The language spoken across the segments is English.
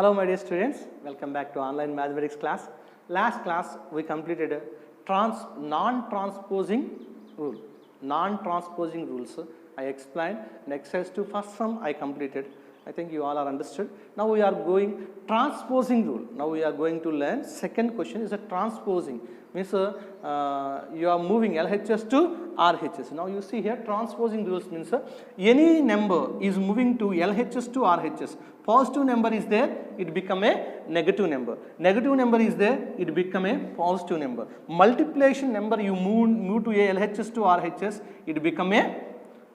Hello my dear students, welcome back to online mathematics class. Last class we completed non-transposing rule. Non-transposing rules I explained. Next exercise 2 first sum I completed. I think you all are understood. Now we are going transposing rule. Now we are going to learn second question is a transposing. Means you are moving LHS to RHS. Now you see here transposing rules means any number is moving to LHS to RHS. Positive number is there, it become a negative number. Negative number is there, it become a positive number. Multiplication number you move to a LHS to RHS, it become a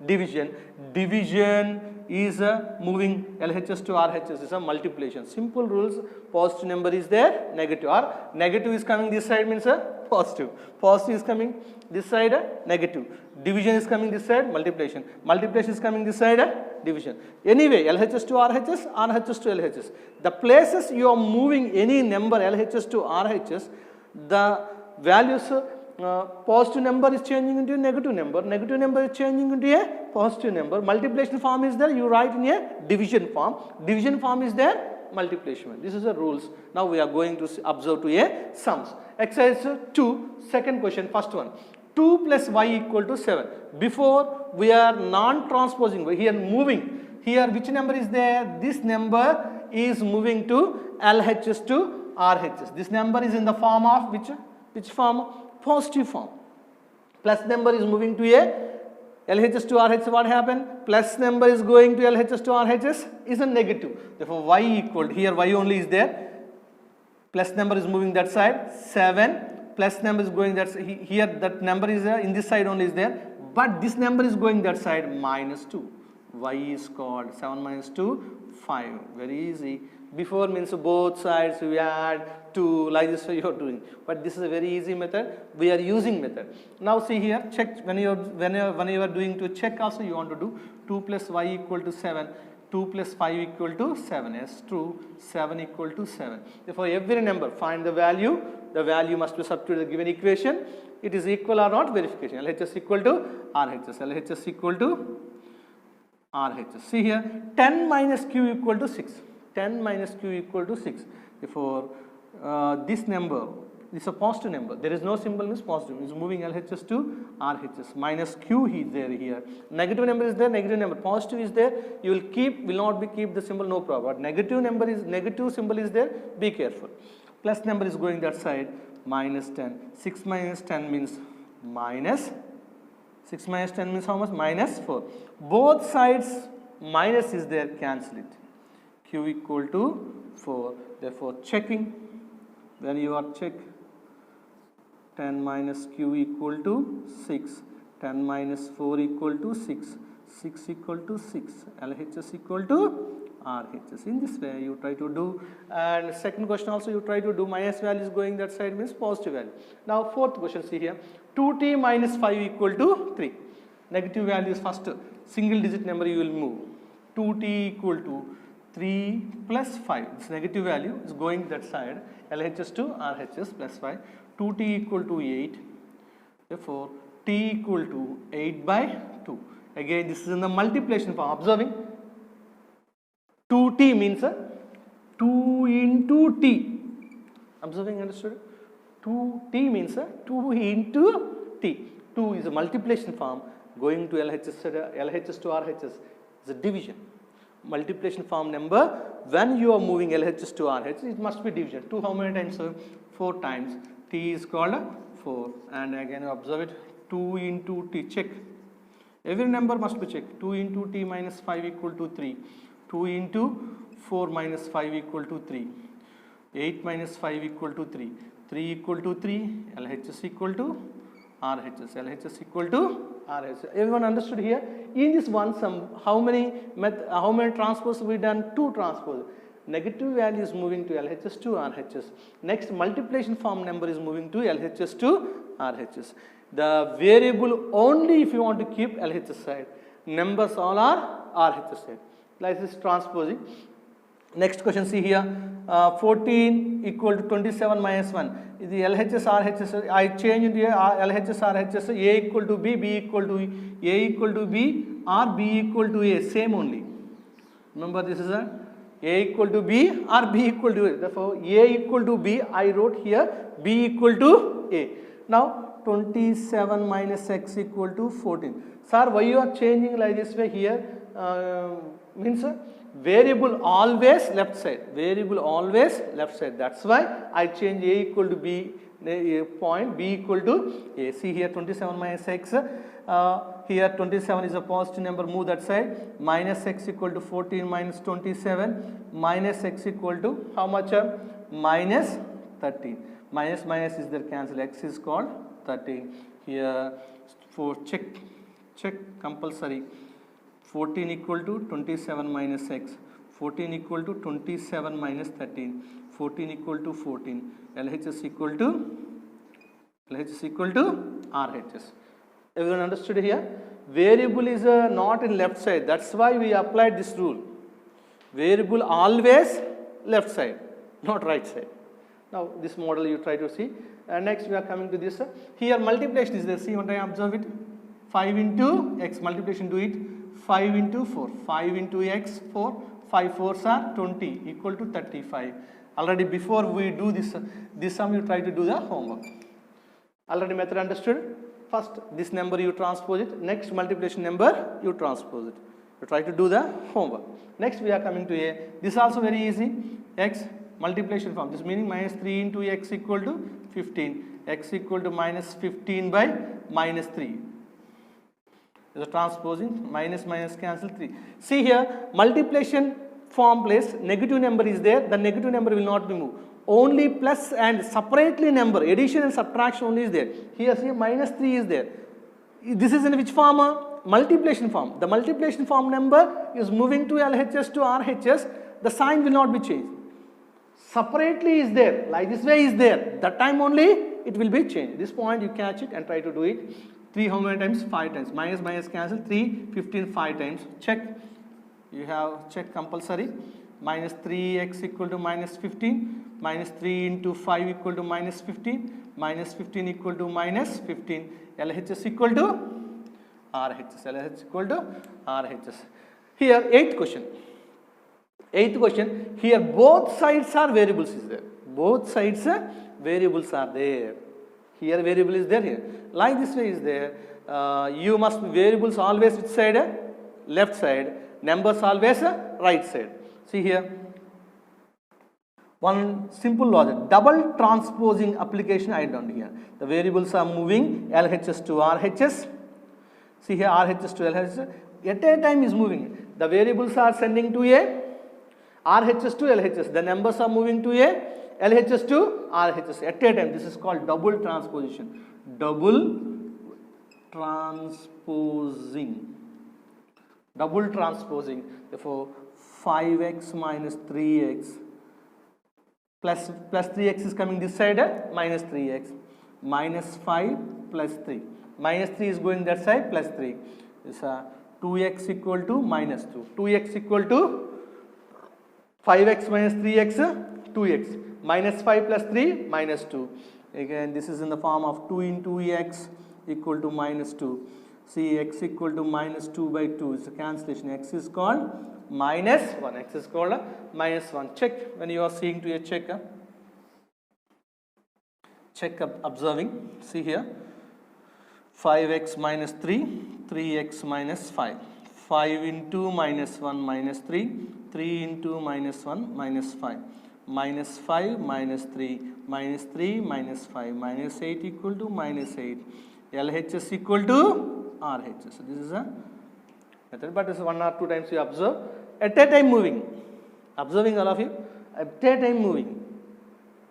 division. Division is moving LHS to RHS is a multiplication. Simple rules. Positive number is there, negative, or negative is coming this side means positive. Positive is coming this side, negative. Division is coming this side, multiplication. Multiplication is coming this side, division. Anyway, LHS to RHS, RHS to LHS. The places you are moving any number LHS to RHS, the values positive number is changing into a negative number is changing into a positive number. Multiplication form is there, you write in a division form. Division form is there, multiplication form. This is the rules. Now we are going to observe to a sums. Exercise 2, second question, first one. 2 plus y equal to 7. Before we are non-transposing, here moving. Here which number is there? This number is moving to LHS to RHS. This number is in the form of which form? Positive form. Plus number is moving to a LHS to RHS. What happened? Plus number is going to LHS to RHS is a negative. Therefore y equal to, here y only is there. Plus number is moving that side, 7. Plus number is going that side. Here that number is in this side only is there. But this number is going that side, minus 2. Y is called 7 minus 2, 5. Very easy. Before means both sides we add 2, like this way you are doing. But this is a very easy method. We are using method. Now see here, check when you are doing to check also you want to do 2 plus y equal to 7. 2 plus 5 equal to 7. Yes, true. 7 equal to 7. Therefore, every number find the value. The value must be substituted in the given equation. It is equal or not, verification. LHS equal to RHS. LHS equal to RHS. See here, 10 minus q equal to 6. 10 minus q equal to 6. Therefore, this number is a positive number. There is no symbol means positive. It is moving LHS to RHS. Minus q is there here. Negative number is there, negative number. Positive is there. You will not keep the symbol, no problem. But negative symbol is there. Be careful. Plus number is going that side. Minus 10. 6 minus 10 means minus. 6 minus 10 means how much? Minus 4. Both sides minus is there. Cancel it. Q equal to 4. Therefore, checking. When you are check 10 minus q equal to 6. 10 minus 4 equal to 6. 6 equal to 6. LHS equal to RHS. In this way you try to do. And second question also you try to do. Minus value is going that side means positive value. Now fourth question, see here. 2t minus 5 equal to 3. Negative value is first single digit number you will move. 2t equal to 3 plus 5. This negative value is going that side. LHS to RHS plus 5. 2t equal to 8. Therefore, t equal to 8 by 2. Again, this is in the multiplication form. Observing 2t means 2 into t. Observing, understood? 2t means 2 into t. 2 is a multiplication form. Going to LHS to RHS is a division. Multiplication form number, when you are moving LHS to RHS, it must be division. 2 how many times? 4 times. T is called 4. And again you observe it. 2 into t. Check. Every number must be checked. 2 into t minus 5 equal to 3. 2 into 4 minus 5 equal to 3. 8 minus 5 equal to 3. 3 equal to 3. LHS equal to RHS. LHS equal to RHS. Everyone understood here? In this one sum, how many transpose we done? 2 transpose. Negative value is moving to LHS to RHS. Next multiplication form number is moving to LHS to RHS. The variable only if you want to keep LHS side. Numbers all are RHS side. Like this transposing. Next question, see here. 14 equal to 27 minus 1. The LHS RHS, I change into LHS RHS, A equal to B, B equal to A equal to B, or B equal to A, same only. Remember this is a A equal to B or B equal to A. Therefore, A equal to B, I wrote here B equal to A. Now 27 minus x equal to 14. Sir, why you are changing like this way here? Means variable always left side. Variable always left side. That's why I change A equal to B. Point B equal to A. See here 27 minus x, here 27 is a positive number, move that side, minus x equal to 14 minus 27, minus x equal to how much? Minus 13. Minus minus is there, cancel, x is called 13. Here for check compulsory, 14 equal to 27 minus x, 14 equal to 27 minus 13, 14 equal to 14, LHS equal to RHS. Everyone understood here? Variable is not in left side, that's why we applied this rule. Variable always left side, not right side. Now this model you try to see. Next we are coming to this. Here multiplication is there, see what I observe it? 5 into x, multiplication do it, 5 into 4, 5 into x, 4, 5 4s are 20 equal to 35. Already before we do this sum you try to do the homework. Already method understood? First this number you transpose it, next multiplication number you transpose it. You try to do the homework. Next we are coming to A. This is also very easy. X multiplication form. This meaning minus 3 into x equal to 15. X equal to minus 15 by minus 3. Is a transposing, minus minus cancel 3. See here multiplication form place, negative number is there, the negative number will not be moved. Only plus and separately number, addition and subtraction only is there. Here see minus 3 is there. This is in which form? Multiplication form. The multiplication form number is moving to LHS to RHS, the sign will not be changed. Separately is there, like this way is there, that time only it will be changed. This point you catch it and try to do it. 3 how many times? 5 times. Minus minus cancel, 3, 15, 5 times. Check. You have check compulsory. Minus 3x equal to minus 15. Minus 3 into 5 equal to minus 15. Minus 15 equal to minus 15. LHS equal to RHS. LHS equal to RHS. Here 8th question. 8th question. Here both sides are variables is there. Both sides variables are there. Here variable is there here. Like this way is there. You must be variables always which side? Left side. Numbers always right side. See here. One simple logic. Double transposing application I done here. The variables are moving LHS to RHS. See here RHS to LHS. At a time is moving. The variables are sending to A. RHS to LHS. The numbers are moving to A. LHS to RHS at a time. This is called double transposition. Double transposing. Double transposing. Therefore, 5x minus 3x plus 3x is coming this side, minus 3x. Minus 5 plus 3. Minus 3 is going that side, plus 3. This 2x equal to minus 2. 2x equal to 5x minus 3x, 2x. Minus 5 plus 3, minus 2. Again, this is in the form of 2 into x equal to minus 2. See, x equal to minus 2 by 2 is a cancellation. X is called minus 1. X is called minus 1. Check when you are seeing to a check. Check observing. See here. 5x minus 3, 3x minus 5. 5 into minus 1 minus 3, 3 into minus 1 minus 5. Minus 5 minus 3, minus 3 minus 5, minus 8 equal to minus 8. LHS equal to RHS. So this is a method, but it's 1 or 2 times you observe. At a time moving. Observing all of you. At a time moving.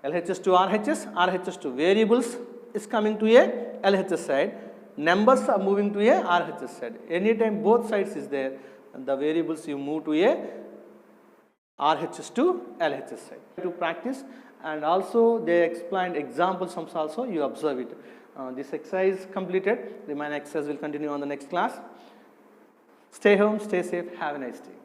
LHS to RHS, RHS to variables is coming to a LHS side. Numbers are moving to a RHS side. Anytime both sides is there, the variables you move to a RHS to LHS side. To practice, and also they explained example sums also, you observe it. This exercise completed. The remaining exercise will continue on the next class. Stay home, stay safe, have a nice day.